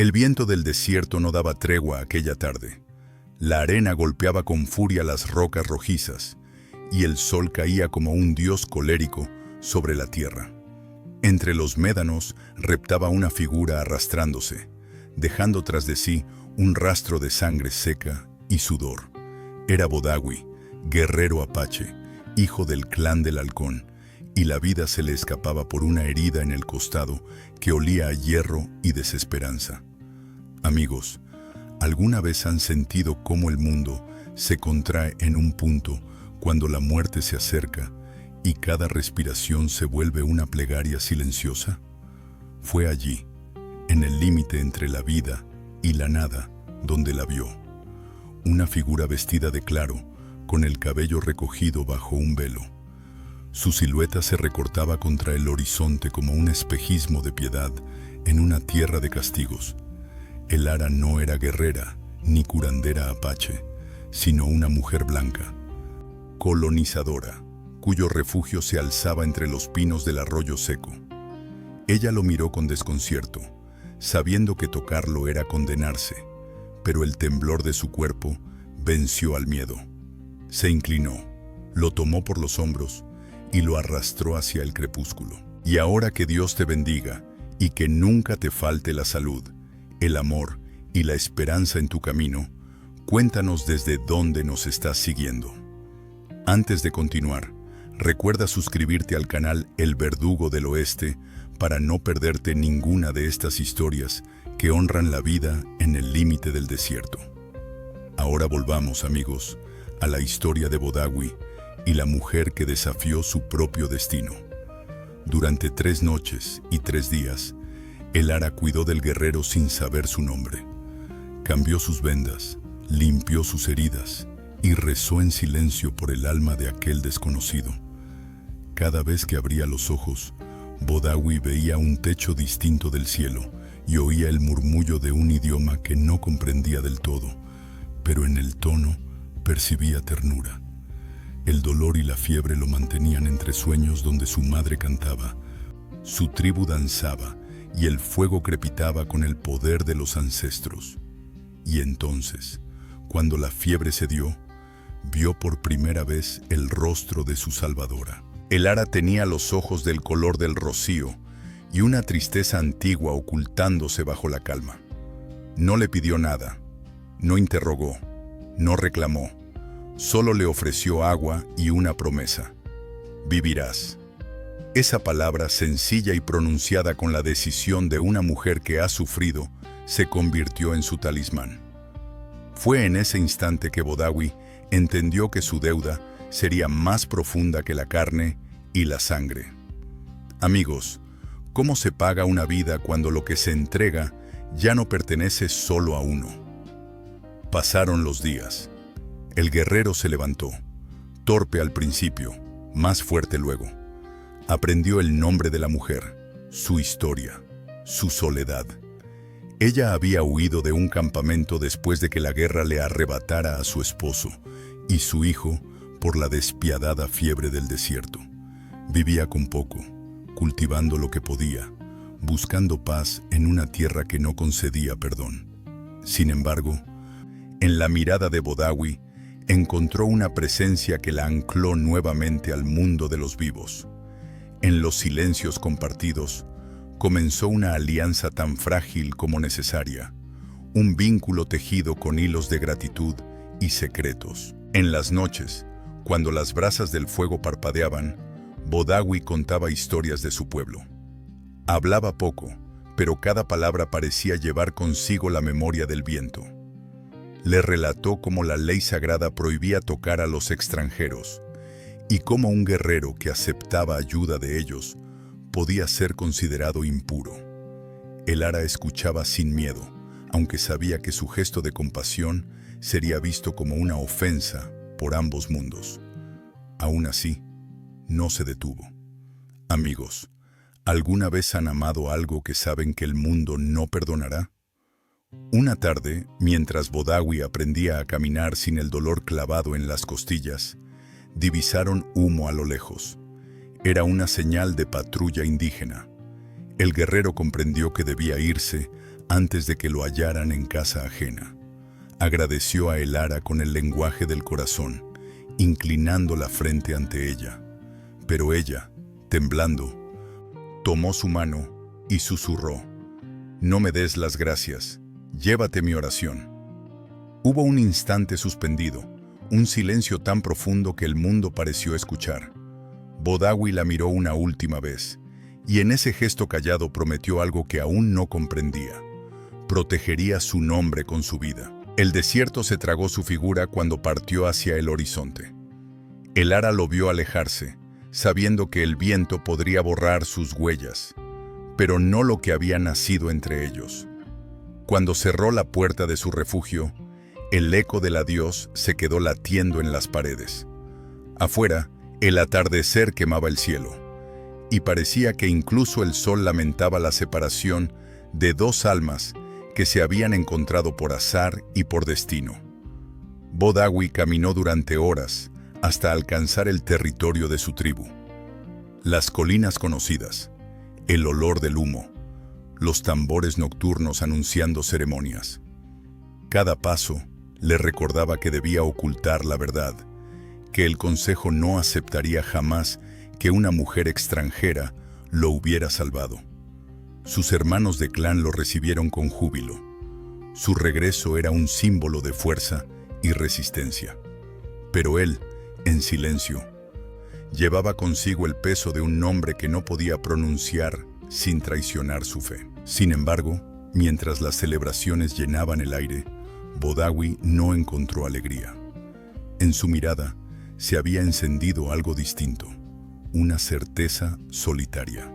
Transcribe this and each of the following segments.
El viento del desierto no daba tregua aquella tarde. La arena golpeaba con furia las rocas rojizas, y el sol caía como un dios colérico sobre la tierra. Entre los médanos reptaba una figura arrastrándose, dejando tras de sí un rastro de sangre seca y sudor. Era Bodawi, guerrero apache, hijo del clan del Halcón, y la vida se le escapaba por una herida en el costado que olía a hierro y desesperanza. Amigos, ¿alguna vez han sentido cómo el mundo se contrae en un punto cuando la muerte se acerca y cada respiración se vuelve una plegaria silenciosa? Fue allí, en el límite entre la vida y la nada, donde la vio. Una figura vestida de claro, con el cabello recogido bajo un velo. Su silueta se recortaba contra el horizonte como un espejismo de piedad en una tierra de castigos. El Ara no era guerrera ni curandera apache, sino una mujer blanca, colonizadora, cuyo refugio se alzaba entre los pinos del arroyo seco. Ella lo miró con desconcierto, sabiendo que tocarlo era condenarse, pero el temblor de su cuerpo venció al miedo. Se inclinó, lo tomó por los hombros y lo arrastró hacia el crepúsculo. Y ahora que Dios te bendiga y que nunca te falte la salud, el amor y la esperanza en tu camino, cuéntanos desde dónde nos estás siguiendo. Antes de continuar, recuerda suscribirte al canal El Verdugo del Oeste para no perderte ninguna de estas historias que honran la vida en el límite del desierto. Ahora volvamos, amigos, a la historia de Bodawi y la mujer que desafió su propio destino. Durante 3 noches y 3 días, el Ara cuidó del guerrero sin saber su nombre. Cambió sus vendas, limpió sus heridas y rezó en silencio por el alma de aquel desconocido. Cada vez que abría los ojos, Bodawi veía un techo distinto del cielo y oía el murmullo de un idioma que no comprendía del todo, pero en el tono percibía ternura. El dolor y la fiebre lo mantenían entre sueños donde su madre cantaba, su tribu danzaba y el fuego crepitaba con el poder de los ancestros. Y entonces, cuando la fiebre cedió, vio por primera vez el rostro de su salvadora. El Ara tenía los ojos del color del rocío y una tristeza antigua ocultándose bajo la calma. No le pidió nada, no interrogó, no reclamó, solo le ofreció agua y una promesa: vivirás. Esa palabra, sencilla y pronunciada con la decisión de una mujer que ha sufrido, se convirtió en su talismán. Fue en ese instante que Bodawi entendió que su deuda sería más profunda que la carne y la sangre. Amigos, ¿cómo se paga una vida cuando lo que se entrega ya no pertenece solo a uno? Pasaron los días. El guerrero se levantó, torpe al principio, más fuerte luego. Aprendió el nombre de la mujer, su historia, su soledad. Ella había huido de un campamento después de que la guerra le arrebatara a su esposo y su hijo por la despiadada fiebre del desierto. Vivía con poco, cultivando lo que podía, buscando paz en una tierra que no concedía perdón. Sin embargo, en la mirada de Bodawi encontró una presencia que la ancló nuevamente al mundo de los vivos. En los silencios compartidos, comenzó una alianza tan frágil como necesaria, un vínculo tejido con hilos de gratitud y secretos. En las noches, cuando las brasas del fuego parpadeaban, Bodawi contaba historias de su pueblo. Hablaba poco, pero cada palabra parecía llevar consigo la memoria del viento. Le relató cómo la ley sagrada prohibía tocar a los extranjeros y cómo un guerrero que aceptaba ayuda de ellos podía ser considerado impuro. El Ara escuchaba sin miedo, aunque sabía que su gesto de compasión sería visto como una ofensa por ambos mundos. Aún así, no se detuvo. Amigos, ¿alguna vez han amado algo que saben que el mundo no perdonará? Una tarde, mientras Bodawi aprendía a caminar sin el dolor clavado en las costillas, divisaron humo a lo lejos. Era una señal de patrulla indígena. El guerrero comprendió que debía irse antes de que lo hallaran en casa ajena. Agradeció a Elara con el lenguaje del corazón, inclinando la frente ante ella. Pero ella, temblando, tomó su mano y susurró: «No me des las gracias, llévate mi oración». Hubo un instante suspendido, un silencio tan profundo que el mundo pareció escuchar. Bodawi la miró una última vez, y en ese gesto callado prometió algo que aún no comprendía. Protegería su nombre con su vida. El desierto se tragó su figura cuando partió hacia el horizonte. Elara lo vio alejarse, sabiendo que el viento podría borrar sus huellas, pero no lo que había nacido entre ellos. Cuando cerró la puerta de su refugio, el eco del adiós se quedó latiendo en las paredes. Afuera, el atardecer quemaba el cielo, y parecía que incluso el sol lamentaba la separación de dos almas que se habían encontrado por azar y por destino. Bodawi caminó durante horas hasta alcanzar el territorio de su tribu. Las colinas conocidas, el olor del humo, los tambores nocturnos anunciando ceremonias. Cada paso le recordaba que debía ocultar la verdad, que el consejo no aceptaría jamás que una mujer extranjera lo hubiera salvado. Sus hermanos de clan lo recibieron con júbilo. Su regreso era un símbolo de fuerza y resistencia. Pero él, en silencio, llevaba consigo el peso de un nombre que no podía pronunciar sin traicionar su fe. Sin embargo, mientras las celebraciones llenaban el aire, Bodawi no encontró alegría. En su mirada se había encendido algo distinto, una certeza solitaria.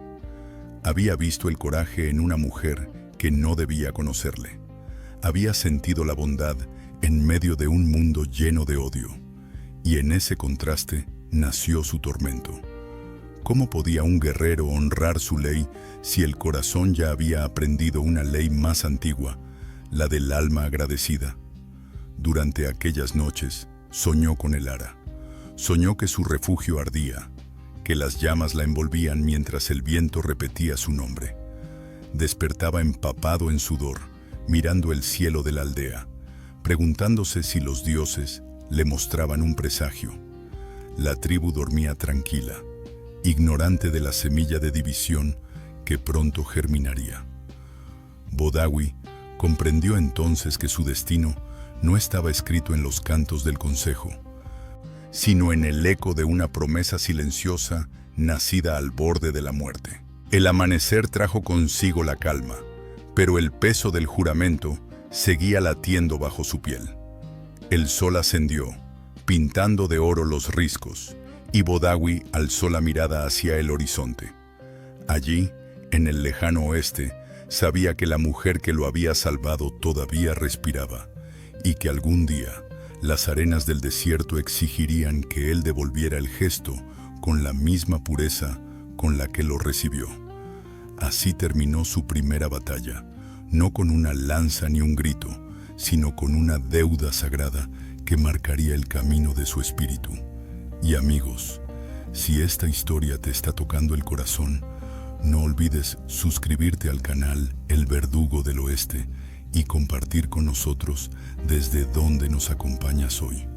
Había visto el coraje en una mujer que no debía conocerle. Había sentido la bondad en medio de un mundo lleno de odio, y en ese contraste nació su tormento. ¿Cómo podía un guerrero honrar su ley si el corazón ya había aprendido una ley más antigua, la del alma agradecida? Durante aquellas noches soñó con Elara. Soñó que su refugio ardía, que las llamas la envolvían mientras el viento repetía su nombre. Despertaba empapado en sudor, mirando el cielo de la aldea, preguntándose si los dioses le mostraban un presagio. La tribu dormía tranquila, ignorante de la semilla de división que pronto germinaría. Bodawi comprendió entonces que su destino no estaba escrito en los cantos del consejo, sino en el eco de una promesa silenciosa nacida al borde de la muerte. El amanecer trajo consigo la calma, pero el peso del juramento seguía latiendo bajo su piel. El sol ascendió, pintando de oro los riscos, y Bodawi alzó la mirada hacia el horizonte. Allí, en el lejano oeste, sabía que la mujer que lo había salvado todavía respiraba, y que algún día las arenas del desierto exigirían que él devolviera el gesto con la misma pureza con la que lo recibió. Así terminó su primera batalla, no con una lanza ni un grito, sino con una deuda sagrada que marcaría el camino de su espíritu. Y amigos, si esta historia te está tocando el corazón, no olvides suscribirte al canal El Verdugo del Oeste y compartir con nosotros desde donde nos acompañas hoy,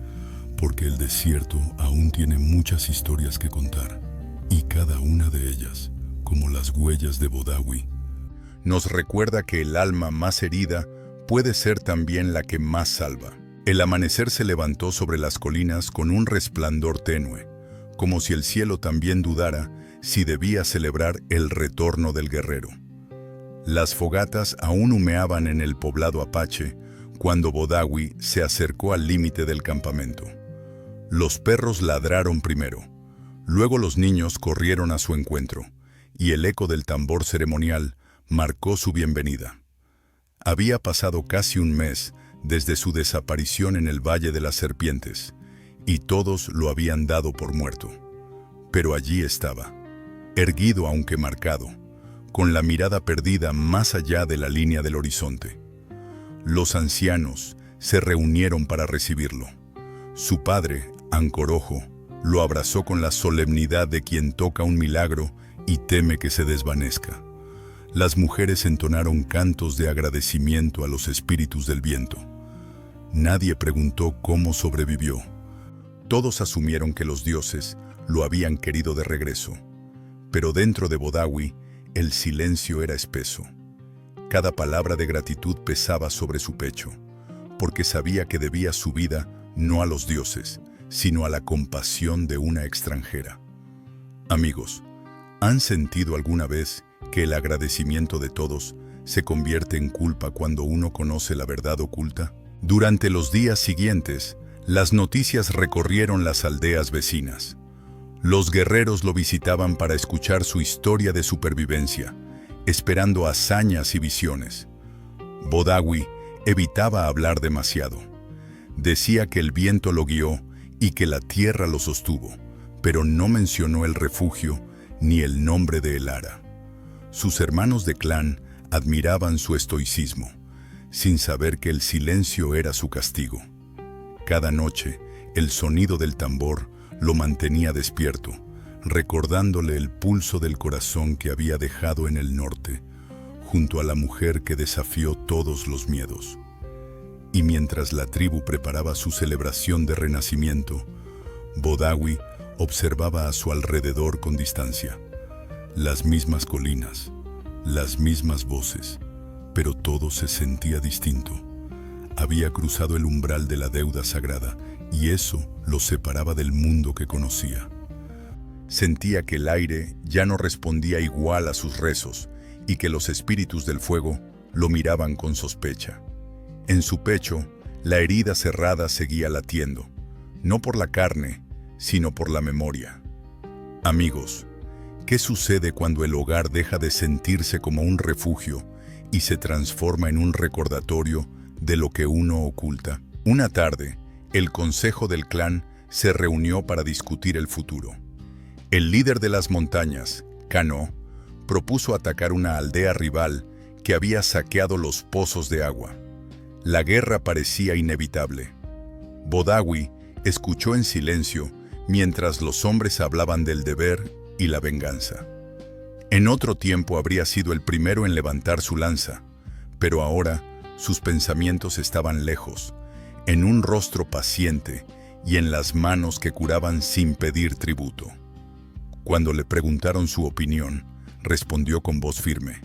porque el desierto aún tiene muchas historias que contar, y cada una de ellas, como las huellas de Bodawi, nos recuerda que el alma más herida puede ser también la que más salva. El amanecer se levantó sobre las colinas con un resplandor tenue, como si el cielo también dudara si debía celebrar el retorno del guerrero. Las fogatas aún humeaban en el poblado apache cuando Bodawi se acercó al límite del campamento. Los perros ladraron primero, luego los niños corrieron a su encuentro, y el eco del tambor ceremonial marcó su bienvenida. Había pasado casi un mes desde su desaparición en el Valle de las Serpientes, y todos lo habían dado por muerto. Pero allí estaba, erguido aunque marcado, con la mirada perdida más allá de la línea del horizonte. Los ancianos se reunieron para recibirlo. Su padre, Ancorojo, lo abrazó con la solemnidad de quien toca un milagro y teme que se desvanezca. Las mujeres entonaron cantos de agradecimiento a los espíritus del viento. Nadie preguntó cómo sobrevivió. Todos asumieron que los dioses lo habían querido de regreso. Pero dentro de Bodawi, el silencio era espeso. Cada palabra de gratitud pesaba sobre su pecho, porque sabía que debía su vida no a los dioses, sino a la compasión de una extranjera. Amigos, ¿han sentido alguna vez que el agradecimiento de todos se convierte en culpa cuando uno conoce la verdad oculta? Durante los días siguientes, las noticias recorrieron las aldeas vecinas. Los guerreros lo visitaban para escuchar su historia de supervivencia, esperando hazañas y visiones. Bodawi evitaba hablar demasiado. Decía que el viento lo guió y que la tierra lo sostuvo, pero no mencionó el refugio ni el nombre de Elara. Sus hermanos de clan admiraban su estoicismo, sin saber que el silencio era su castigo. Cada noche, el sonido del tambor lo mantenía despierto, recordándole el pulso del corazón que había dejado en el norte, junto a la mujer que desafió todos los miedos. Y mientras la tribu preparaba su celebración de renacimiento, Bodawi observaba a su alrededor con distancia. Las mismas colinas, las mismas voces, pero todo se sentía distinto. Había cruzado el umbral de la deuda sagrada y eso lo separaba del mundo que conocía. Sentía que el aire ya no respondía igual a sus rezos y que los espíritus del fuego lo miraban con sospecha. En su pecho, la herida cerrada seguía latiendo, no por la carne, sino por la memoria. Amigos, ¿qué sucede cuando el hogar deja de sentirse como un refugio y se transforma en un recordatorio de lo que uno oculta? Una tarde, el consejo del clan se reunió para discutir el futuro. El líder de las montañas, Kano, propuso atacar una aldea rival que había saqueado los pozos de agua. La guerra parecía inevitable. Bodawi escuchó en silencio mientras los hombres hablaban del deber y la venganza. En otro tiempo habría sido el primero en levantar su lanza, pero ahora sus pensamientos estaban lejos, en un rostro paciente y en las manos que curaban sin pedir tributo. Cuando le preguntaron su opinión, respondió con voz firme: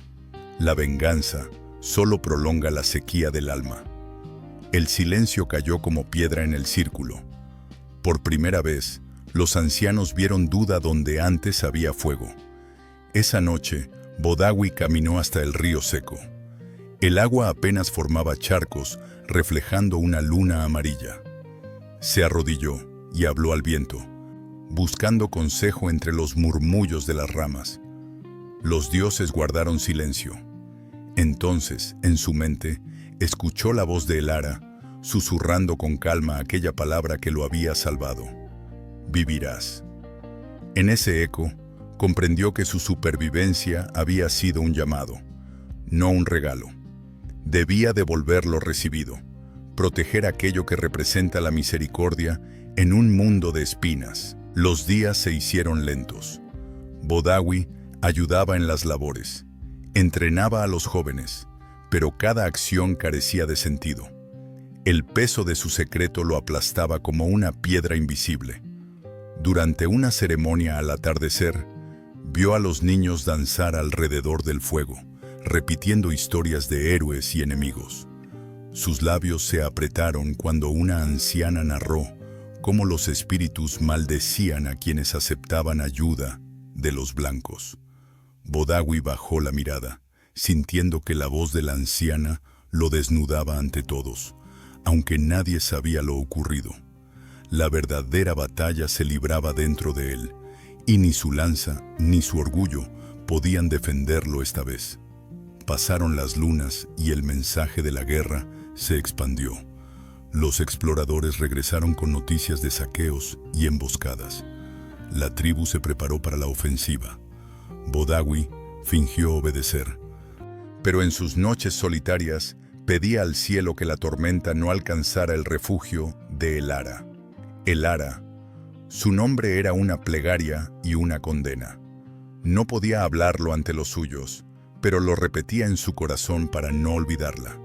la venganza solo prolonga la sequía del alma. El silencio cayó como piedra en el círculo. Por primera vez, los ancianos vieron duda donde antes había fuego. Esa noche, Bodawi caminó hasta el río seco. El agua apenas formaba charcos, reflejando una luna amarilla. Se arrodilló y habló al viento, buscando consejo entre los murmullos de las ramas. Los dioses guardaron silencio. Entonces, en su mente, escuchó la voz de Elara, susurrando con calma aquella palabra que lo había salvado: vivirás. En ese eco, comprendió que su supervivencia había sido un llamado, no un regalo. Debía devolver lo recibido, proteger aquello que representa la misericordia en un mundo de espinas. Los días se hicieron lentos. Bodawi ayudaba en las labores, entrenaba a los jóvenes, pero cada acción carecía de sentido. El peso de su secreto lo aplastaba como una piedra invisible. Durante una ceremonia al atardecer, vio a los niños danzar alrededor del fuego, repitiendo historias de héroes y enemigos. Sus labios se apretaron cuando una anciana narró cómo los espíritus maldecían a quienes aceptaban ayuda de los blancos. Bodawi bajó la mirada, sintiendo que la voz de la anciana lo desnudaba ante todos, aunque nadie sabía lo ocurrido. La verdadera batalla se libraba dentro de él, y ni su lanza ni su orgullo podían defenderlo esta vez. Pasaron las lunas y el mensaje de la guerra se expandió. Los exploradores regresaron con noticias de saqueos y emboscadas. La tribu se preparó para la ofensiva. Bodawi fingió obedecer, pero en sus noches solitarias pedía al cielo que la tormenta no alcanzara el refugio de Elara. Elara, su nombre era una plegaria y una condena. No podía hablarlo ante los suyos, pero lo repetía en su corazón para no olvidarla.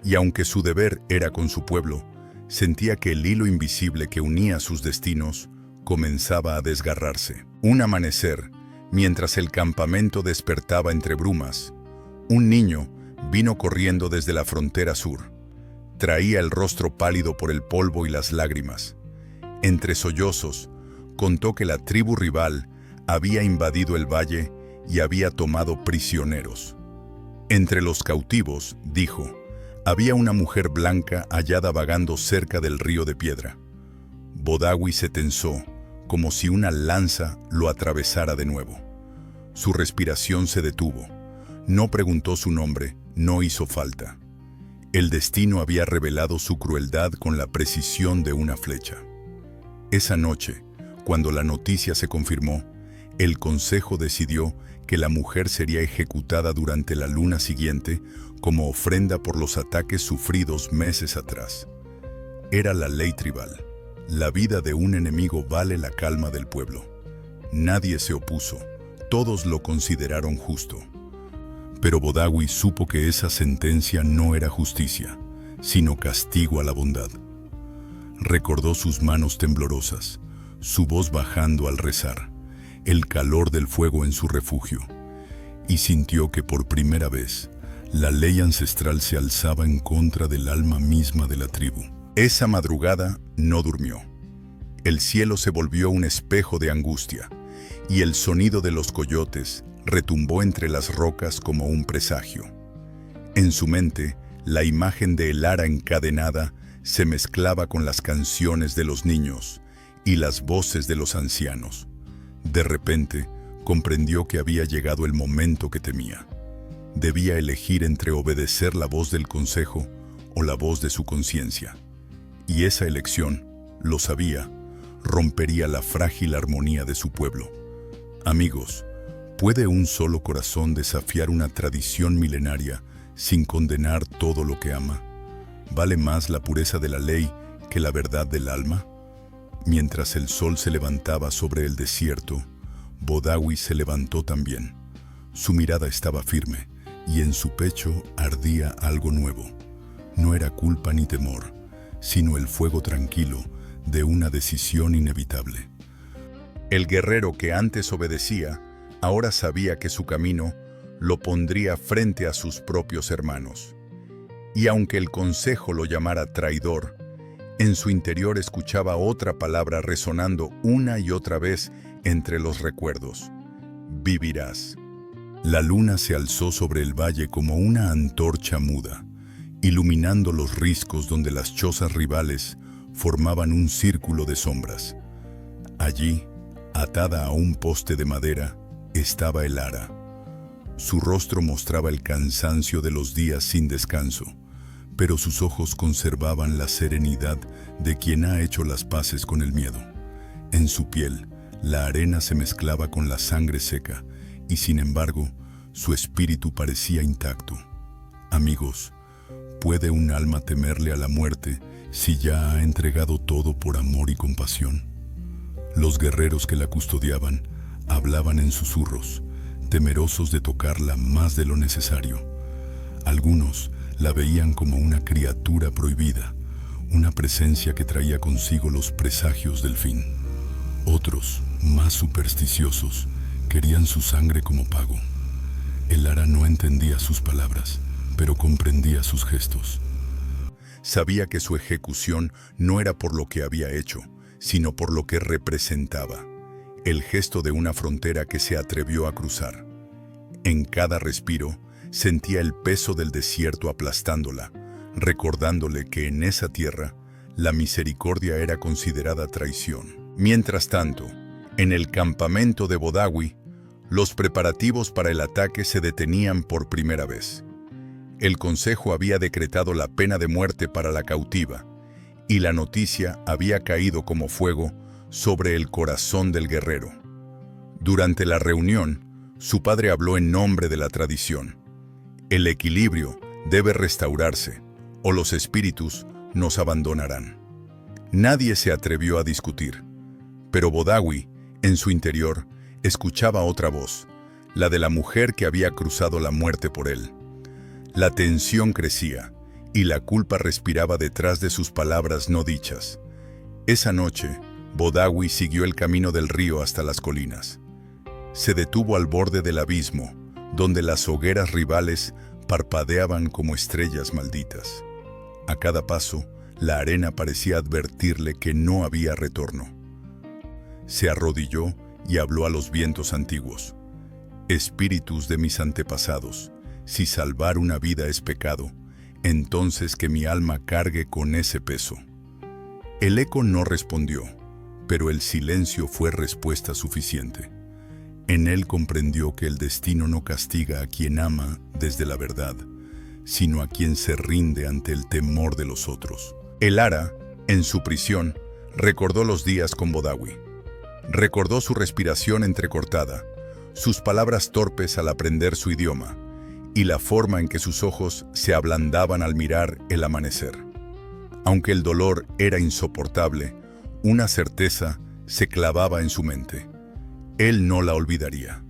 Y aunque su deber era con su pueblo, sentía que el hilo invisible que unía sus destinos comenzaba a desgarrarse. Un amanecer, mientras el campamento despertaba entre brumas, un niño vino corriendo desde la frontera sur. Traía el rostro pálido por el polvo y las lágrimas. Entre sollozos, contó que la tribu rival había invadido el valle y había tomado prisioneros. Entre los cautivos, dijo, había una mujer blanca hallada vagando cerca del río de piedra. Bodawi se tensó, como si una lanza lo atravesara de nuevo. Su respiración se detuvo. No preguntó su nombre, no hizo falta. El destino había revelado su crueldad con la precisión de una flecha. Esa noche, cuando la noticia se confirmó, el consejo decidió que la mujer sería ejecutada durante la luna siguiente como ofrenda por los ataques sufridos meses atrás. Era la ley tribal. La vida de un enemigo vale la calma del pueblo. Nadie se opuso, todos lo consideraron justo. Pero Bodawi supo que esa sentencia no era justicia, sino castigo a la bondad. Recordó sus manos temblorosas, su voz bajando al rezar, el calor del fuego en su refugio, y sintió que por primera vez la ley ancestral se alzaba en contra del alma misma de la tribu. Esa madrugada no durmió. El cielo se volvió un espejo de angustia, y el sonido de los coyotes retumbó entre las rocas como un presagio. En su mente, la imagen de Elara encadenada se mezclaba con las canciones de los niños y las voces de los ancianos. De repente, comprendió que había llegado el momento que temía. Debía elegir entre obedecer la voz del consejo o la voz de su conciencia. Y esa elección, lo sabía, rompería la frágil armonía de su pueblo. Amigos, ¿puede un solo corazón desafiar una tradición milenaria sin condenar todo lo que ama? ¿Vale más la pureza de la ley que la verdad del alma? Mientras el sol se levantaba sobre el desierto, Bodawi se levantó también. Su mirada estaba firme y en su pecho ardía algo nuevo. No era culpa ni temor, sino el fuego tranquilo de una decisión inevitable. El guerrero que antes obedecía, ahora sabía que su camino lo pondría frente a sus propios hermanos. Y aunque el consejo lo llamara traidor, en su interior escuchaba otra palabra resonando una y otra vez entre los recuerdos: vivirás. La luna se alzó sobre el valle como una antorcha muda, iluminando los riscos donde las chozas rivales formaban un círculo de sombras. Allí, atada a un poste de madera, estaba Elara. Su rostro mostraba el cansancio de los días sin descanso, pero sus ojos conservaban la serenidad de quien ha hecho las paces con el miedo. En su piel, la arena se mezclaba con la sangre seca, y sin embargo, su espíritu parecía intacto. Amigos, ¿puede un alma temerle a la muerte si ya ha entregado todo por amor y compasión? Los guerreros que la custodiaban hablaban en susurros, temerosos de tocarla más de lo necesario. Algunos la veían como una criatura prohibida, una presencia que traía consigo los presagios del fin. Otros, más supersticiosos, querían su sangre como pago. Elara no entendía sus palabras, pero comprendía sus gestos. Sabía que su ejecución no era por lo que había hecho, sino por lo que representaba, el gesto de una frontera que se atrevió a cruzar. En cada respiro, sentía el peso del desierto aplastándola, recordándole que en esa tierra, la misericordia era considerada traición. Mientras tanto, en el campamento de Bodawi, los preparativos para el ataque se detenían por primera vez. El consejo había decretado la pena de muerte para la cautiva, y la noticia había caído como fuego sobre el corazón del guerrero. Durante la reunión, su padre habló en nombre de la tradición. El equilibrio debe restaurarse, o los espíritus nos abandonarán. Nadie se atrevió a discutir, pero Bodawi, en su interior, escuchaba otra voz, la de la mujer que había cruzado la muerte por él. La tensión crecía, y la culpa respiraba detrás de sus palabras no dichas. Esa noche, Bodawi siguió el camino del río hasta las colinas. Se detuvo al borde del abismo, donde las hogueras rivales parpadeaban como estrellas malditas. A cada paso, la arena parecía advertirle que no había retorno. Se arrodilló y habló a los vientos antiguos. Espíritus de mis antepasados, si salvar una vida es pecado, entonces que mi alma cargue con ese peso. El eco no respondió, pero el silencio fue respuesta suficiente. En él comprendió que el destino no castiga a quien ama desde la verdad, sino a quien se rinde ante el temor de los otros. El Ara, en su prisión, recordó los días con Bodawi. Recordó su respiración entrecortada, sus palabras torpes al aprender su idioma, y la forma en que sus ojos se ablandaban al mirar el amanecer. Aunque el dolor era insoportable, una certeza se clavaba en su mente. Él no la olvidaría.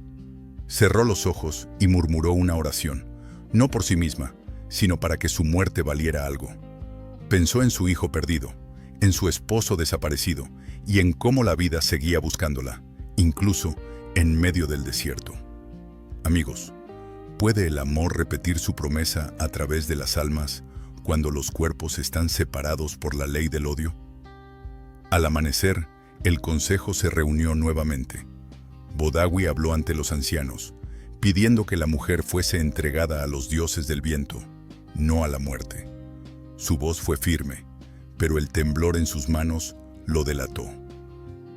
Cerró los ojos y murmuró una oración, no por sí misma, sino para que su muerte valiera algo. Pensó en su hijo perdido, en su esposo desaparecido y en cómo la vida seguía buscándola, incluso en medio del desierto. Amigos, ¿puede el amor repetir su promesa a través de las almas cuando los cuerpos están separados por la ley del odio? Al amanecer, el consejo se reunió nuevamente. Bodawi habló ante los ancianos, pidiendo que la mujer fuese entregada a los dioses del viento, no a la muerte. Su voz fue firme, pero el temblor en sus manos lo delató.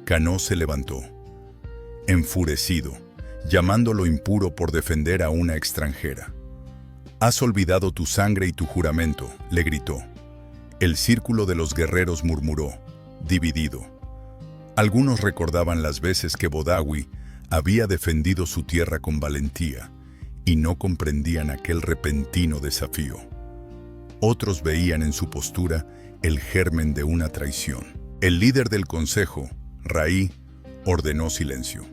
Cano se levantó, enfurecido, llamándolo impuro por defender a una extranjera. «Has olvidado tu sangre y tu juramento», le gritó. El círculo de los guerreros murmuró, dividido. Algunos recordaban las veces que Bodawi había defendido su tierra con valentía y no comprendían aquel repentino desafío. Otros veían en su postura el germen de una traición. El líder del consejo, Raí, ordenó silencio.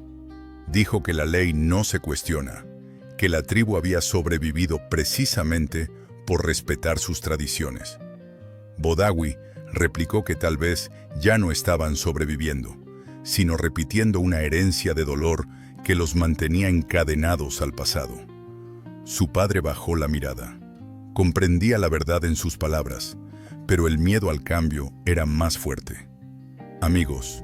Dijo que la ley no se cuestiona, que la tribu había sobrevivido precisamente por respetar sus tradiciones. Bodawi replicó que tal vez ya no estaban sobreviviendo, sino repitiendo una herencia de dolor que los mantenía encadenados al pasado. Su padre bajó la mirada. Comprendía la verdad en sus palabras, pero el miedo al cambio era más fuerte. Amigos,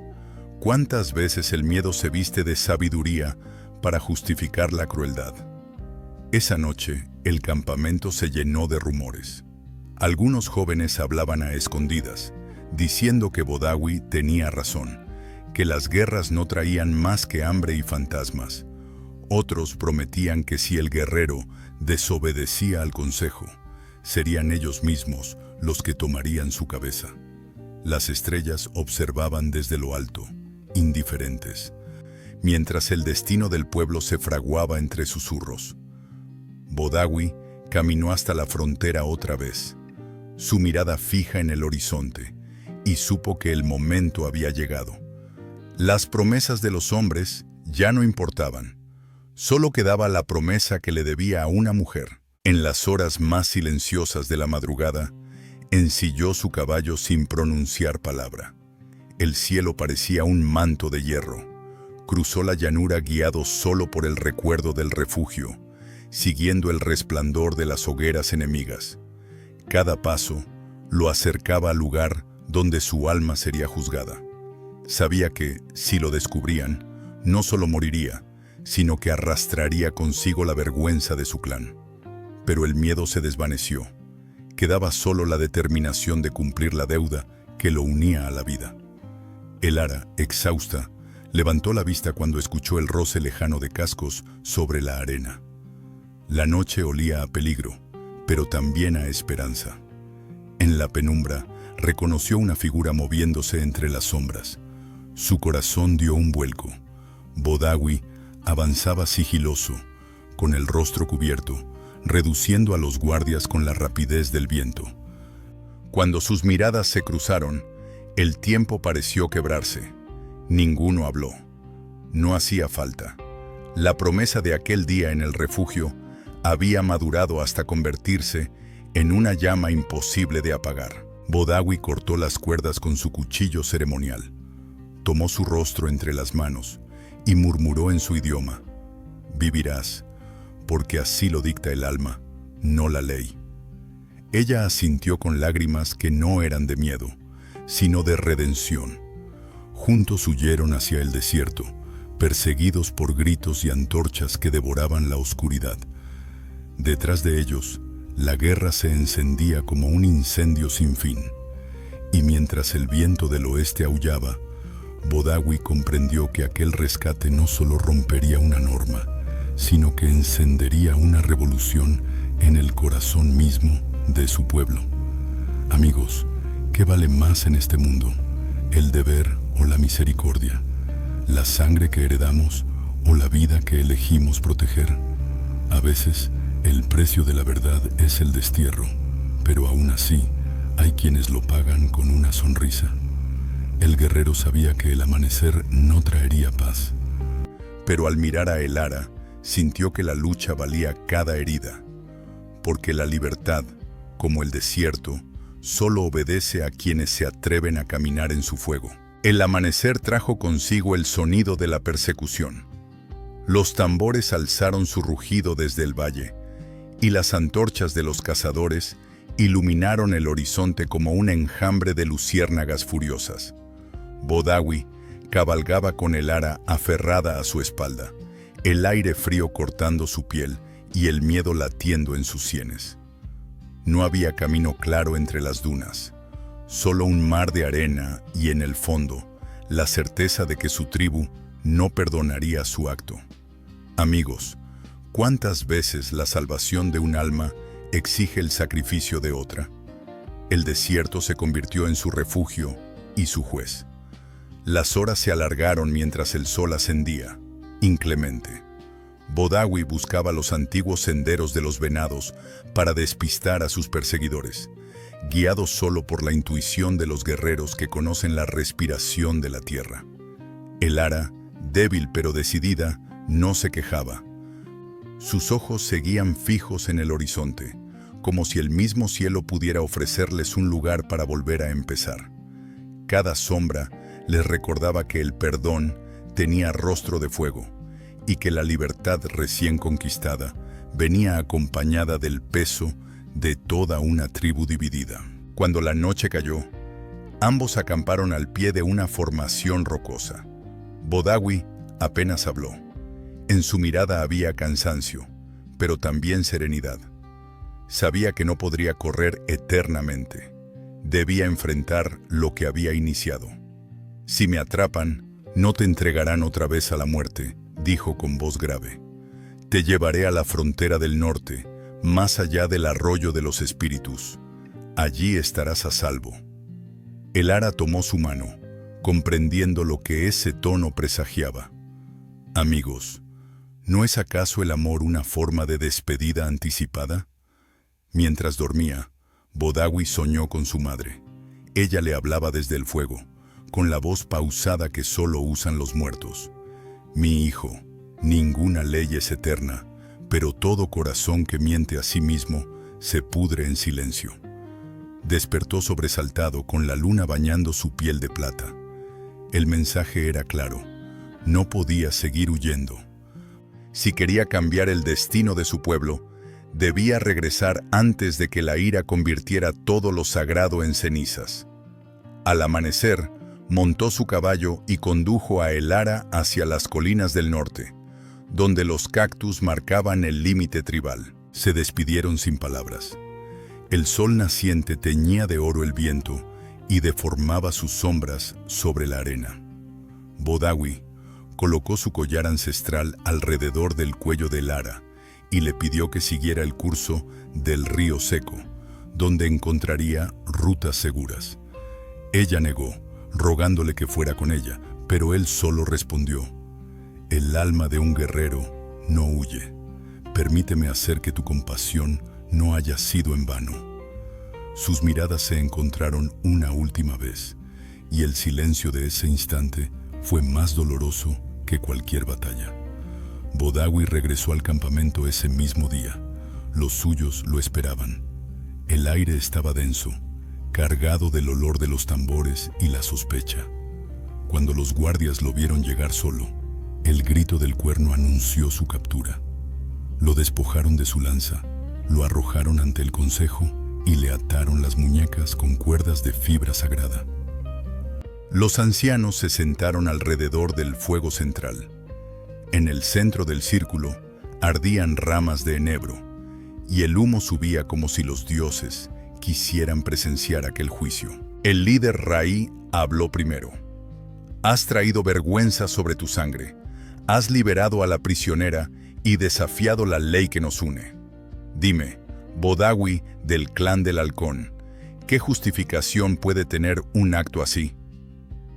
¿cuántas veces el miedo se viste de sabiduría para justificar la crueldad? Esa noche, el campamento se llenó de rumores. Algunos jóvenes hablaban a escondidas, diciendo que Bodawi tenía razón, que las guerras no traían más que hambre y fantasmas. Otros prometían que si el guerrero desobedecía al consejo, serían ellos mismos los que tomarían su cabeza. Las estrellas observaban desde lo alto, indiferentes, mientras el destino del pueblo se fraguaba entre susurros. Bodawi caminó hasta la frontera otra vez, su mirada fija en el horizonte, y supo que el momento había llegado. Las promesas de los hombres ya no importaban. Solo quedaba la promesa que le debía a una mujer. En las horas más silenciosas de la madrugada, ensilló su caballo sin pronunciar palabra. El cielo parecía un manto de hierro. Cruzó la llanura guiado solo por el recuerdo del refugio, siguiendo el resplandor de las hogueras enemigas. Cada paso lo acercaba al lugar donde su alma sería juzgada. Sabía que, si lo descubrían, no solo moriría, sino que arrastraría consigo la vergüenza de su clan. Pero el miedo se desvaneció. Quedaba solo la determinación de cumplir la deuda que lo unía a la vida. El Ara, exhausta, levantó la vista cuando escuchó el roce lejano de cascos sobre la arena. La noche olía a peligro, pero también a esperanza. En la penumbra, reconoció una figura moviéndose entre las sombras. Su corazón dio un vuelco. Bodawi avanzaba sigiloso, con el rostro cubierto, reduciendo a los guardias con la rapidez del viento. Cuando sus miradas se cruzaron, el tiempo pareció quebrarse. Ninguno habló. No hacía falta. La promesa de aquel día en el refugio había madurado hasta convertirse en una llama imposible de apagar. Bodawi cortó las cuerdas con su cuchillo ceremonial, tomó su rostro entre las manos y murmuró en su idioma: «Vivirás, porque así lo dicta el alma, no la ley». Ella asintió con lágrimas que no eran de miedo, sino de redención. Juntos huyeron hacia el desierto, perseguidos por gritos y antorchas que devoraban la oscuridad. Detrás de ellos, la guerra se encendía como un incendio sin fin. Y mientras el viento del oeste aullaba, Bodawi comprendió que aquel rescate no solo rompería una norma, sino que encendería una revolución en el corazón mismo de su pueblo. Amigos, ¿qué vale más en este mundo? ¿El deber o la misericordia? ¿La sangre que heredamos o la vida que elegimos proteger? A veces, el precio de la verdad es el destierro, pero aún así, hay quienes lo pagan con una sonrisa. El guerrero sabía que el amanecer no traería paz. Pero al mirar a Elara, sintió que la lucha valía cada herida, porque la libertad, como el desierto, solo obedece a quienes se atreven a caminar en su fuego. El amanecer trajo consigo el sonido de la persecución. Los tambores alzaron su rugido desde el valle, y las antorchas de los cazadores iluminaron el horizonte como un enjambre de luciérnagas furiosas. Bodawi cabalgaba con Elara aferrada a su espalda, el aire frío cortando su piel y el miedo latiendo en sus sienes. No había camino claro entre las dunas, solo un mar de arena y en el fondo, la certeza de que su tribu no perdonaría su acto. Amigos, ¿cuántas veces la salvación de un alma exige el sacrificio de otra? El desierto se convirtió en su refugio y su juez. Las horas se alargaron mientras el sol ascendía, inclemente. Bodawi buscaba los antiguos senderos de los venados para despistar a sus perseguidores, guiado solo por la intuición de los guerreros que conocen la respiración de la tierra. Elara, débil pero decidida, no se quejaba. Sus ojos seguían fijos en el horizonte, como si el mismo cielo pudiera ofrecerles un lugar para volver a empezar. Cada sombra les recordaba que el perdón tenía rostro de fuego, y que la libertad recién conquistada venía acompañada del peso de toda una tribu dividida. Cuando la noche cayó, ambos acamparon al pie de una formación rocosa. Bodawi apenas habló. En su mirada había cansancio, pero también serenidad. Sabía que no podría correr eternamente. Debía enfrentar lo que había iniciado. «Si me atrapan, no te entregarán otra vez a la muerte», dijo con voz grave. «Te llevaré a la frontera del norte, más allá del arroyo de los espíritus. Allí estarás a salvo». Elara tomó su mano, comprendiendo lo que ese tono presagiaba. Amigos, ¿no es acaso el amor una forma de despedida anticipada? Mientras dormía, Bodawi soñó con su madre. Ella le hablaba desde el fuego, con la voz pausada que solo usan los muertos. «Mi hijo, ninguna ley es eterna, pero todo corazón que miente a sí mismo se pudre en silencio». Despertó sobresaltado con la luna bañando su piel de plata. El mensaje era claro: no podía seguir huyendo. Si quería cambiar el destino de su pueblo, debía regresar antes de que la ira convirtiera todo lo sagrado en cenizas. Al amanecer, montó su caballo y condujo a Elara hacia las colinas del norte, donde los cactus marcaban el límite tribal. Se despidieron sin palabras. El sol naciente teñía de oro el viento y deformaba sus sombras sobre la arena. Bodawi colocó su collar ancestral alrededor del cuello de Elara y le pidió que siguiera el curso del río seco, donde encontraría rutas seguras. Ella negó, rogándole que fuera con ella, pero él solo respondió: «El alma de un guerrero no huye. Permíteme hacer que tu compasión no haya sido en vano». Sus miradas se encontraron una última vez, y el silencio de ese instante fue más doloroso que cualquier batalla. Bodawi regresó al campamento ese mismo día. Los suyos lo esperaban. El aire estaba denso, cargado del olor de los tambores y la sospecha. Cuando los guardias lo vieron llegar solo, el grito del cuerno anunció su captura. Lo despojaron de su lanza, lo arrojaron ante el consejo y le ataron las muñecas con cuerdas de fibra sagrada. Los ancianos se sentaron alrededor del fuego central. En el centro del círculo ardían ramas de enebro, y el humo subía como si los dioses quisieran presenciar aquel juicio. El líder Raí habló primero. Has traído vergüenza sobre tu sangre, has liberado a la prisionera y desafiado la ley que nos une. Dime, Bodawi del clan del halcón, ¿qué justificación puede tener un acto así?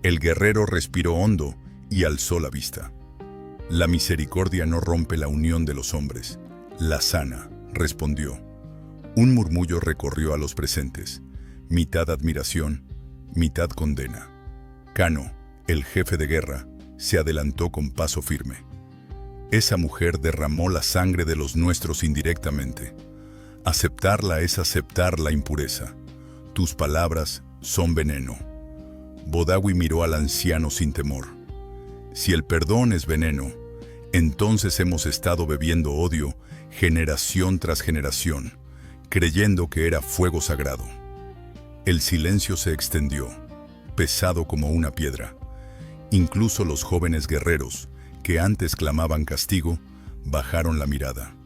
El guerrero respiró hondo y alzó la vista. La misericordia no rompe la unión de los hombres, la sana, respondió. Un murmullo recorrió a los presentes, mitad admiración, mitad condena. Cano, el jefe de guerra, se adelantó con paso firme. Esa mujer derramó la sangre de los nuestros indirectamente. Aceptarla es aceptar la impureza. Tus palabras son veneno. Bodawi miró al anciano sin temor. Si el perdón es veneno, entonces hemos estado bebiendo odio generación tras generación, creyendo que era fuego sagrado. El silencio se extendió, pesado como una piedra. Incluso los jóvenes guerreros, que antes clamaban castigo, bajaron la mirada.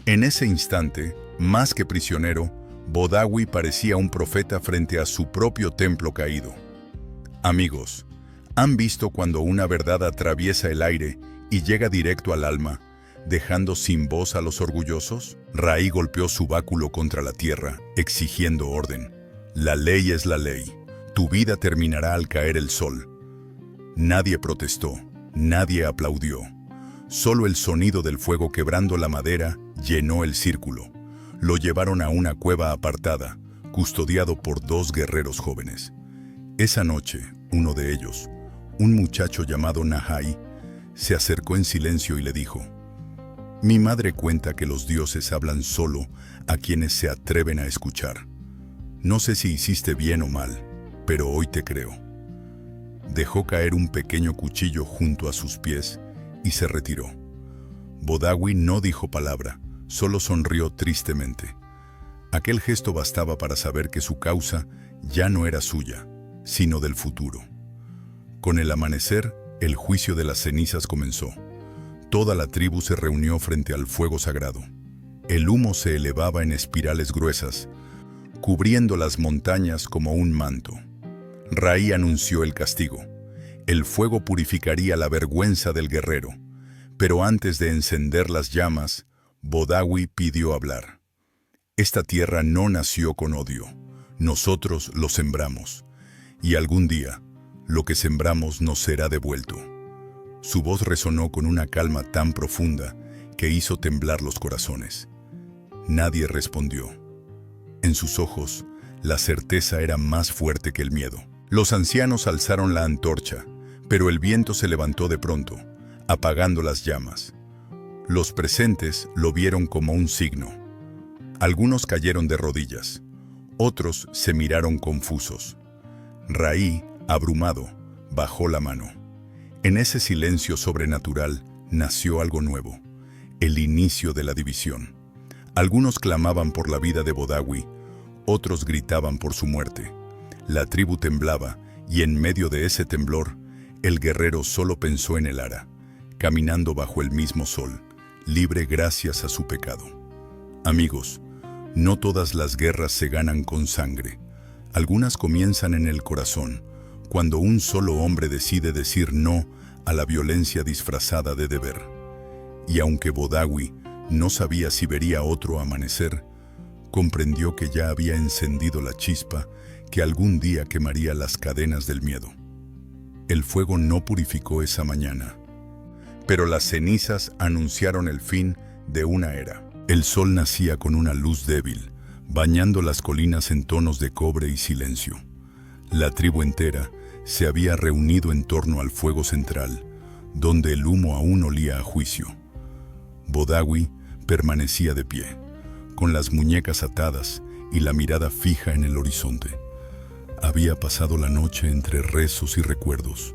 En ese instante, más que prisionero, Bodawi parecía un profeta frente a su propio templo caído. Amigos, ¿han visto cuando una verdad atraviesa el aire y llega directo al alma, dejando sin voz a los orgullosos? Raí golpeó su báculo contra la tierra, exigiendo orden. La ley es la ley. Tu vida terminará al caer el sol. Nadie protestó, nadie aplaudió. Solo el sonido del fuego quebrando la madera llenó el círculo. Lo llevaron a una cueva apartada, custodiado por dos guerreros jóvenes. Esa noche, uno de ellos, un muchacho llamado Nahai, se acercó en silencio y le dijo: Mi madre cuenta que los dioses hablan solo a quienes se atreven a escuchar. No sé si hiciste bien o mal, pero hoy te creo. Dejó caer un pequeño cuchillo junto a sus pies y se retiró. Bodawi no dijo palabra, solo sonrió tristemente. Aquel gesto bastaba para saber que su causa ya no era suya, sino del futuro. Con el amanecer, el juicio de las cenizas comenzó. Toda la tribu se reunió frente al fuego sagrado. El humo se elevaba en espirales gruesas, cubriendo las montañas como un manto. Raí anunció el castigo. El fuego purificaría la vergüenza del guerrero. Pero antes de encender las llamas, Bodawi pidió hablar. Esta tierra no nació con odio. Nosotros lo sembramos. Y algún día, lo que sembramos nos será devuelto. Su voz resonó con una calma tan profunda que hizo temblar los corazones. Nadie respondió. En sus ojos, la certeza era más fuerte que el miedo. Los ancianos alzaron la antorcha, pero el viento se levantó de pronto, apagando las llamas. Los presentes lo vieron como un signo. Algunos cayeron de rodillas, otros se miraron confusos. Raí, abrumado, bajó la mano. En ese silencio sobrenatural nació algo nuevo, el inicio de la división. Algunos clamaban por la vida de Bodawi, otros gritaban por su muerte. La tribu temblaba, y en medio de ese temblor, el guerrero solo pensó en el ara, caminando bajo el mismo sol, libre gracias a su pecado. Amigos, no todas las guerras se ganan con sangre. Algunas comienzan en el corazón, cuando un solo hombre decide decir no a la violencia disfrazada de deber. Y aunque Bodawi no sabía si vería otro amanecer, comprendió que ya había encendido la chispa que algún día quemaría las cadenas del miedo. El fuego no purificó esa mañana, pero las cenizas anunciaron el fin de una era. El sol nacía con una luz débil, bañando las colinas en tonos de cobre y silencio. La tribu entera se había reunido en torno al fuego central, donde el humo aún olía a juicio. Bodawi permanecía de pie, con las muñecas atadas y la mirada fija en el horizonte. Había pasado la noche entre rezos y recuerdos,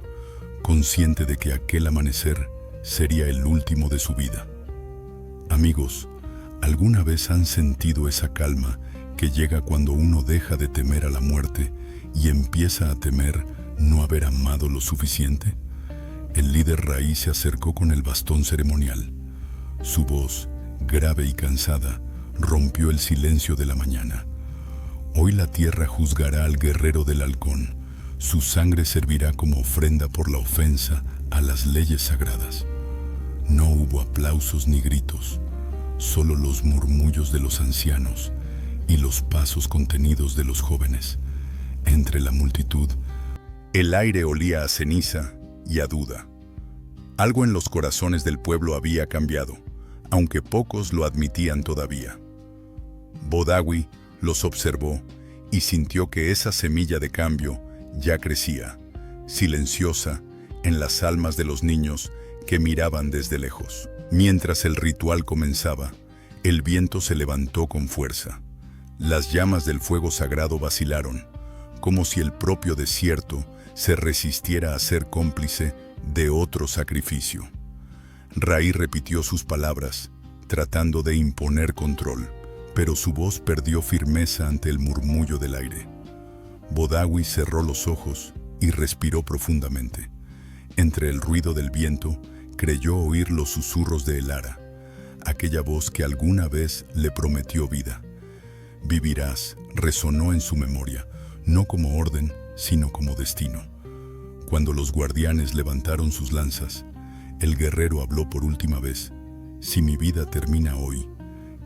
consciente de que aquel amanecer sería el último de su vida. Amigos, ¿alguna vez han sentido esa calma que llega cuando uno deja de temer a la muerte y empieza a temer no haber amado lo suficiente? El líder Raí se acercó con el bastón ceremonial. Su voz, grave y cansada, rompió el silencio de la mañana. Hoy la tierra juzgará al guerrero del halcón. Su sangre servirá como ofrenda por la ofensa a las leyes sagradas. No hubo aplausos ni gritos, solo los murmullos de los ancianos y los pasos contenidos de los jóvenes. Entre la multitud, el aire olía a ceniza y a duda. Algo en los corazones del pueblo había cambiado, aunque pocos lo admitían todavía. Bodawi los observó y sintió que esa semilla de cambio ya crecía, silenciosa, en las almas de los niños que miraban desde lejos. Mientras el ritual comenzaba, el viento se levantó con fuerza. Las llamas del fuego sagrado vacilaron, como si el propio desierto se resistiera a ser cómplice de otro sacrificio. Raí repitió sus palabras, tratando de imponer control, pero su voz perdió firmeza ante el murmullo del aire. Bodawi cerró los ojos y respiró profundamente. Entre el ruido del viento, creyó oír los susurros de Elara, aquella voz que alguna vez le prometió vida. Vivirás, resonó en su memoria, no como orden, sino como destino. Cuando los guardianes levantaron sus lanzas, el guerrero habló por última vez. Si mi vida termina hoy,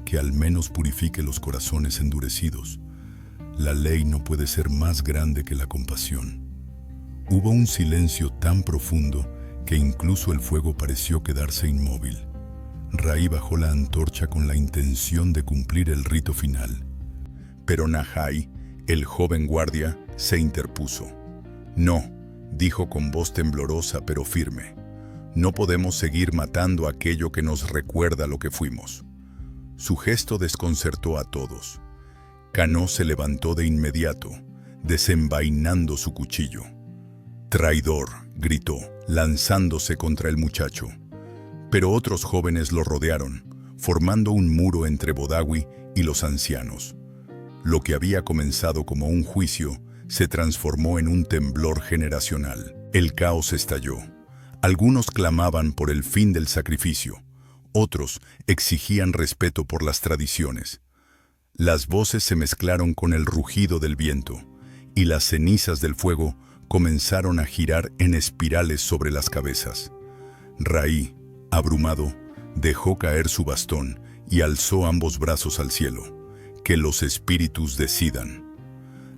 que al menos purifique los corazones endurecidos. La ley no puede ser más grande que la compasión. Hubo un silencio tan profundo que incluso el fuego pareció quedarse inmóvil. Raí bajó la antorcha con la intención de cumplir el rito final. Pero Nahai, el joven guardia, se interpuso. No, dijo con voz temblorosa pero firme. No podemos seguir matando aquello que nos recuerda lo que fuimos. Su gesto desconcertó a todos. Cano se levantó de inmediato, desenvainando su cuchillo. «Traidor», gritó, lanzándose contra el muchacho. Pero otros jóvenes lo rodearon, formando un muro entre Bodawi y los ancianos. Lo que había comenzado como un juicio se transformó en un temblor generacional. El caos estalló. Algunos clamaban por el fin del sacrificio. Otros exigían respeto por las tradiciones. Las voces se mezclaron con el rugido del viento, y las cenizas del fuego comenzaron a girar en espirales sobre las cabezas. Raí, abrumado, dejó caer su bastón y alzó ambos brazos al cielo. Que los espíritus decidan.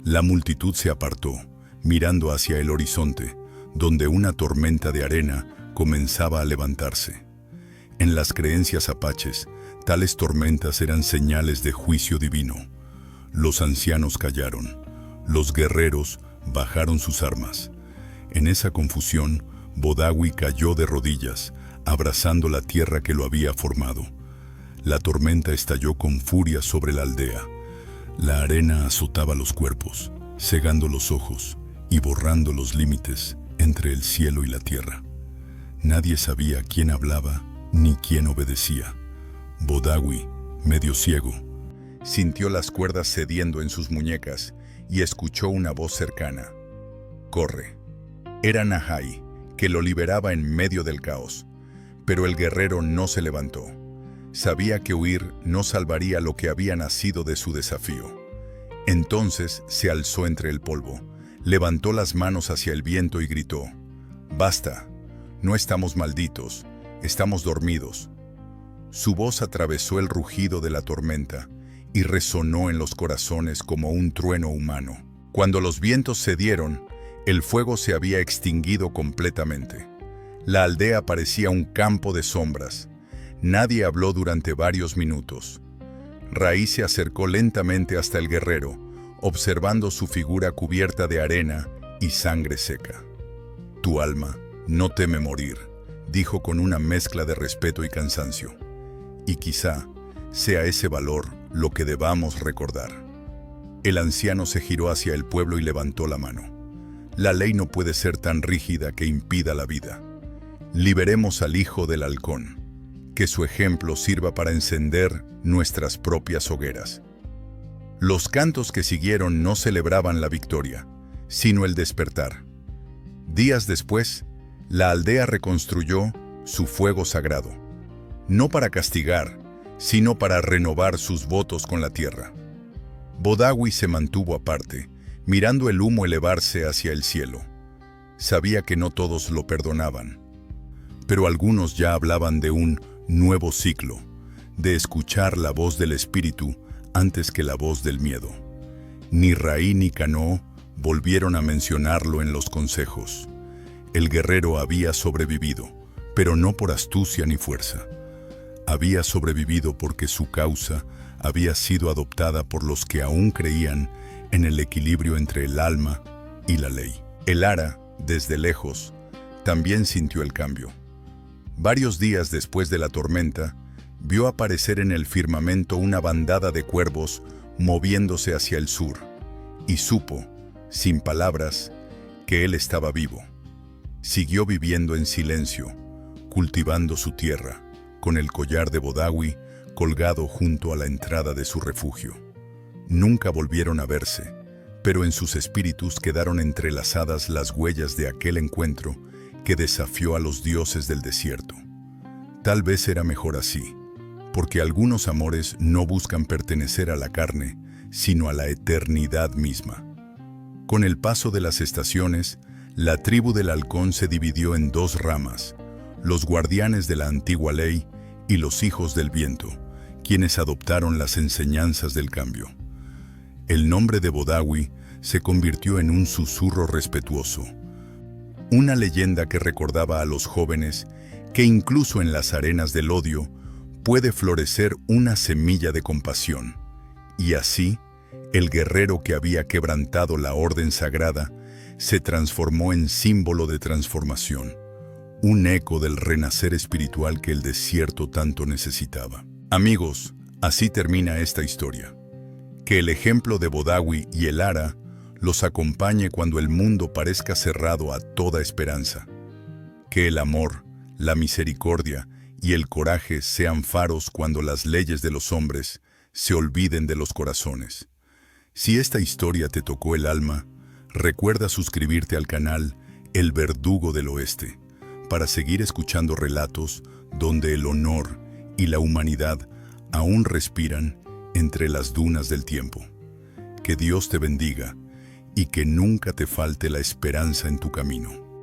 La multitud se apartó, mirando hacia el horizonte, donde una tormenta de arena comenzaba a levantarse. En las creencias apaches, tales tormentas eran señales de juicio divino. Los ancianos callaron. Los guerreros bajaron sus armas. En esa confusión, Bodawi cayó de rodillas, abrazando la tierra que lo había formado. La tormenta estalló con furia sobre la aldea. La arena azotaba los cuerpos, cegando los ojos y borrando los límites entre el cielo y la tierra. Nadie sabía quién hablaba ni quién obedecía. Bodawi, medio ciego, sintió las cuerdas cediendo en sus muñecas y escuchó una voz cercana. «Corre». Era Nahai, que lo liberaba en medio del caos. Pero el guerrero no se levantó. Sabía que huir no salvaría lo que había nacido de su desafío. Entonces se alzó entre el polvo, levantó las manos hacia el viento y gritó: «Basta, no estamos malditos, estamos dormidos». Su voz atravesó el rugido de la tormenta y resonó en los corazones como un trueno humano. Cuando los vientos cedieron, el fuego se había extinguido completamente. La aldea parecía un campo de sombras. Nadie habló durante varios minutos. Raí se acercó lentamente hasta el guerrero, observando su figura cubierta de arena y sangre seca. «Tu alma no teme morir», dijo con una mezcla de respeto y cansancio. Y quizá sea ese valor lo que debamos recordar. El anciano se giró hacia el pueblo y levantó la mano. La ley no puede ser tan rígida que impida la vida. Liberemos al hijo del halcón. Que su ejemplo sirva para encender nuestras propias hogueras. Los cantos que siguieron no celebraban la victoria, sino el despertar. Días después, la aldea reconstruyó su fuego sagrado, no para castigar, sino para renovar sus votos con la tierra. Bodawi se mantuvo aparte, mirando el humo elevarse hacia el cielo. Sabía que no todos lo perdonaban, pero algunos ya hablaban de un nuevo ciclo, de escuchar la voz del espíritu antes que la voz del miedo. Ni Raí ni Canoa volvieron a mencionarlo en los consejos. El guerrero había sobrevivido, pero no por astucia ni fuerza. Había sobrevivido porque su causa había sido adoptada por los que aún creían en el equilibrio entre el alma y la ley. El Ara, desde lejos, también sintió el cambio. Varios días después de la tormenta, vio aparecer en el firmamento una bandada de cuervos moviéndose hacia el sur, y supo, sin palabras, que él estaba vivo. Siguió viviendo en silencio, cultivando su tierra, con el collar de Bodawi colgado junto a la entrada de su refugio. Nunca volvieron a verse, pero en sus espíritus quedaron entrelazadas las huellas de aquel encuentro que desafió a los dioses del desierto. Tal vez era mejor así, porque algunos amores no buscan pertenecer a la carne, sino a la eternidad misma. Con el paso de las estaciones, la tribu del halcón se dividió en dos ramas, los guardianes de la antigua ley y los hijos del viento, quienes adoptaron las enseñanzas del cambio. El nombre de Bodawi se convirtió en un susurro respetuoso, una leyenda que recordaba a los jóvenes que incluso en las arenas del odio puede florecer una semilla de compasión. Y así, el guerrero que había quebrantado la orden sagrada se transformó en símbolo de transformación, un eco del renacer espiritual que el desierto tanto necesitaba. Amigos, así termina esta historia. Que el ejemplo de Bodawi y el Ara los acompañe cuando el mundo parezca cerrado a toda esperanza. Que el amor, la misericordia y el coraje sean faros cuando las leyes de los hombres se olviden de los corazones. Si esta historia te tocó el alma, recuerda suscribirte al canal El Verdugo del Oeste para seguir escuchando relatos donde el honor y la humanidad aún respiran entre las dunas del tiempo. Que Dios te bendiga y que nunca te falte la esperanza en tu camino.